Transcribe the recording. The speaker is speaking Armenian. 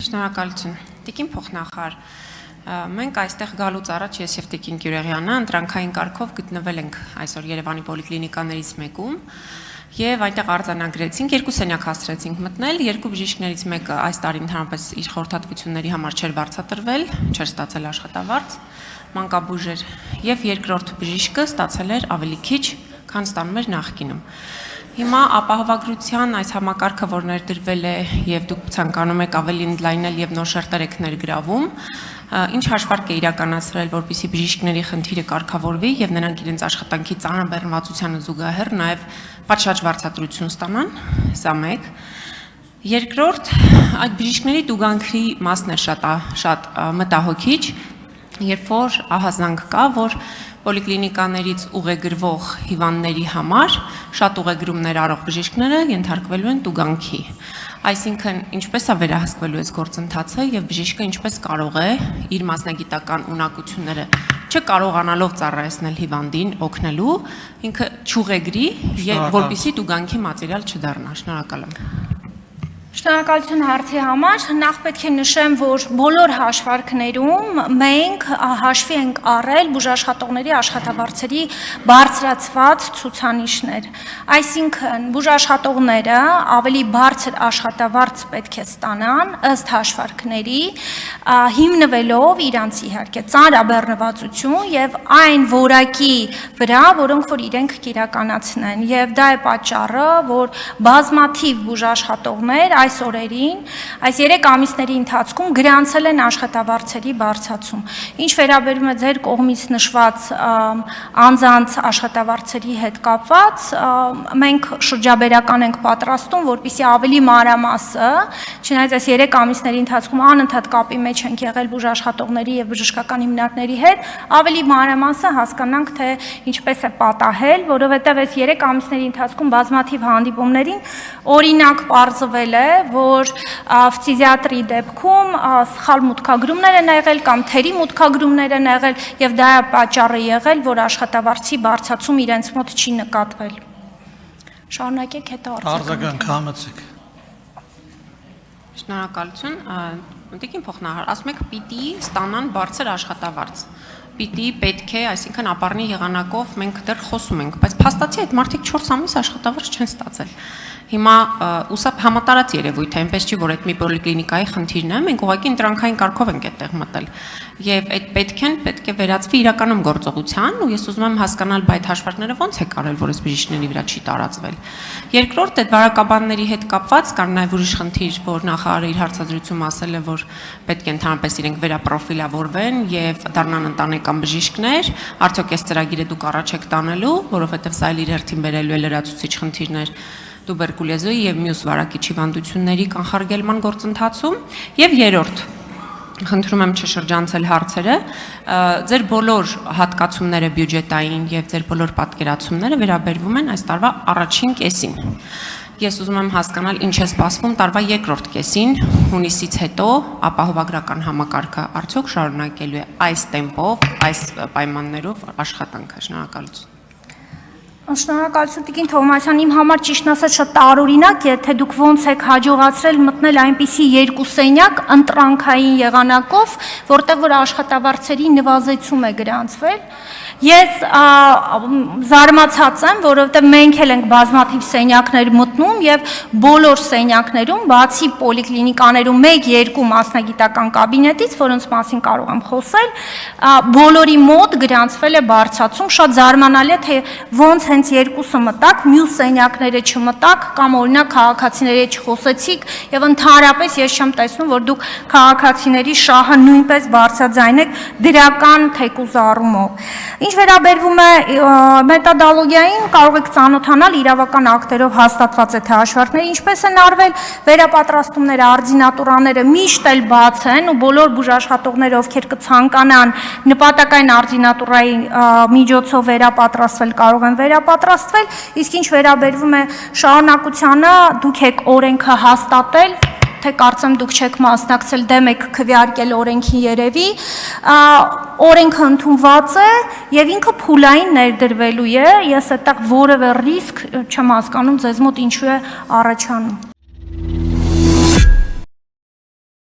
Շնորհակալություն։ Տիկին փոխնախարար, մենք այստեղ գալուց առաջ ես եւ Տիկին Գյուրեղյանը ընտրանքային կարգով գտնվել ենք այսօր Երևանի պոլիկլինիկաներից մեկում եւ այնտեղ արձանագրեցինք, երկու սենյակ հասցրեցինք մտնել, երկու բժիշկներից մեկը այս տարի ընդհանրապես իր խորհրդատվությունների համար չէր վարձատրվել, չէր ստացել աշխատավարձ, մանկաբույժ էր եւ երկրորդ բժիշկը ստացել էր ավելի քիչ, քան ստանում էր նախկինում։ Հիմա ապահովագրության այս համակարգը, որ ներդրվել է եւ դուք ցանկանում եք ավելի ընդլայնել եւ նոր շերտեր եք ներգրավում, ինչ հաշվարկ է իրականացրել, որպեսզի բժիշկների խնդիրը կարգավորվի եւ նրանք իրենց աշխատանքի ծանրաբեռնվածությանը զուգահեռ նաեւ պատշաճ վարձատրություն ստանան, սա մեկ։ Երկրորդ, այդ բժիշկների տուգանքի մասն է շատ մտահոգիչ, երբ որ ահազանգ կա, որ պոլիկլինիկաներից ուղեգրվող հիվանդների համար շատ ուղեգրումներ արող բժիշկները ենթարկվելու են տուգանքի։ Այսինքն, ինչպես է վերահսկվելու այս գործընթացը եւ բժիշկը ինչպես կարող է իր մասնագիտական ունակությունները չկարողանալով ծառայեցնել հիվանդին օգնելու, ինքը չուղեգրի, որպեսզի տուգանքի մատերիալ չդառնա։ Շնորհակալ եմ։ Շնորհակալություն հարցի համար, նախ պետք է նշեմ, որ բոլոր հաշվարկներում մենք հաշվի ենք առել բուժաշխատողների աշխատավարձերի բարձրացված ցուցանիշներ։ Այսինքն, բուժաշխատողները ավելի բարձր աշխատավարձ պետք է ստանան ըստ հաշվարկների, հիմնվելով իրանց իհարկե ծանրաբեռնվածություն եւ այն որակի վրա, որոնք որ իրենք կիրականացնեն։ Եվ դա է պատճառը, որ բազմաթիվ բուժաշխատողներ այս օրերին, այս 3 ամիսների ընթացքում գրանցել են աշխատավարձերի բարձրացում։ Ինչ վերաբերում է ձեր կողմից նշված անձանց աշխատավարձերի հետ կապված, մենք շրջաբերական ենք պատրաստում, որպեսզի ավելի մանրամասը, չնայած այս 3 ամիսների ընթացքում անընդհատ կապի մեջ ենք եղել բուժաշխատողների եւ բժշկական հիմնարկների հետ, ավելի մանրամասը հասկանանք, թե ինչպես է պատահել, որովհետեւ այս 3 ամիսների ընթացքում բազմաթիվ հանդիպումներին օրինակ պարզվել է, որ ֆիզիատրի դեպքում սխալ մուտքագրումներ են եղել կամ թերի մուտքագրումներ են եղել եւ դա է պատճառը եղել, որ աշխատավարձի բարձրացում իրենց մոտ չի նկատվել։ Շարունակեք հետո արձագանք համեցեք։ Շնորհակալություն, Տիկին փոխնախարար, ասում եք պիտի ստանան բարձր աշխատավարձ։ Պիտի պետք է, այսինքն ապառնի եղանակով մենք դեռ խոսում ենք, բայց փաստացի այդ մարդիկ 4 ամիս աշխատավարձ չեն ստացել։ Հիմա ուսապ համատարած երևույթ է, այնպես չի, որ այդ մի պոլիկլինիկայի խնդիրն է, մենք ուղղակի ընտրանքային կարգով ենք այդտեղ մտել։ Եվ այդ պետք է վերածվի իրականում գործողության, ու ես ուզում եմ հասկանալ, բայց այդ հաշվարկները ոնց է կարել, որ այս բժիշկների վրա չի տարածվել։ Երկրորդ, այդ վարակաբանների հետ կապված կար նաև ուրիշ խնդիր, որ նախարարը իր հարցազրույցում ասել է, որ պետք է ընդհանրապես իրենք վերապրոֆիլավորվեն եւ դառնան ընտանեկան բժիշկներ, արդյոք այս ծրագիրը դուք առաջ եք տանելու, որովհետեւ սա իր հերթին բերելու է լրացուցիչ խնդիրներ տուբերկուլեզոյի եւ մյուս վարակիչ հիվանդությունների կանխարգելման գործընթացում եւ երրորդ խնդրում եմ չշրջանցել հարցերը ձեր բոլոր հատկացումները բյուջետային եւ ձեր բոլոր պատկերացումները վերաբերվում են այս տարվա առաջին կեսին ես ուզում եմ հասկանալ ինչ է սպասվում տարվա երկրորդ կեսին հունիսից հետո ապահովագրական համակարգը արդյոք շարունակելու է այս տեմպով այս պայմաններով աշխատանքը շնորհակալություն Շնորհակալություն Տիկին Թովմասյան, իմ համար ճիշտն ասած շատ տարօրինակ է, թե դուք ոնց եք հաջողացրել մտնել այնպիսի երկու սենյակ ընտրանքային եղանակով, որտեղ որ աշխատավարձերի նվազեցում է գրանցվել։ Ես զարմացած եմ, որովհետև մենք էլ ենք բազմաթիվ սենյակներ մտնում եւ բոլոր սենյակներում, բացի պոլիկլինիկաներում 1-2 մասնագիտական կաբինետից, որոնց մասին կարող եմ խոսել, բոլորի մոտ գրանցվել է բարձրացում, շատ զարմանալի է, թե ոնց հենց երկուսը մտակ, մյուս սենյակները չմտակ կամ օրինակ քաղաքացիների հետ չխոսեցիք եւ ընդհանրապես ես չեմ տեսնում, որ դուք քաղաքացիների շահը նույնպես բարձրաձայն եք դրական թեկուզ առումով։ Ինչ վերաբերվում է մետոդոլոգիային, կարող եք ծանոթանալ իրավական ակտերով հաստատված է թե հաշվարկները ինչպես են արվել, վերապատրաստումները, արձինատուրաները միշտ էլ բաց են ու բոլոր բուժաշխատողները, ովքեր կցանկանան նպատակային արձինատուրայի միջոցով վերապատրաստվել, կարող են վերապատրաստվել, իսկ ինչ վերաբերվում է շարունակությանը, դուք եք օրենքը հաստատել թե կարծեմ դուք չեք մասնակցել դեմ եք քվեարկել օրենքին երևի, օրենքը ընդունված է եւ ինքը փուլային ներդրվելու է, ես այդտեղ որևէ ռիսկ չեմ հասկանում ձեզ մոտ ինչու է առաջանում։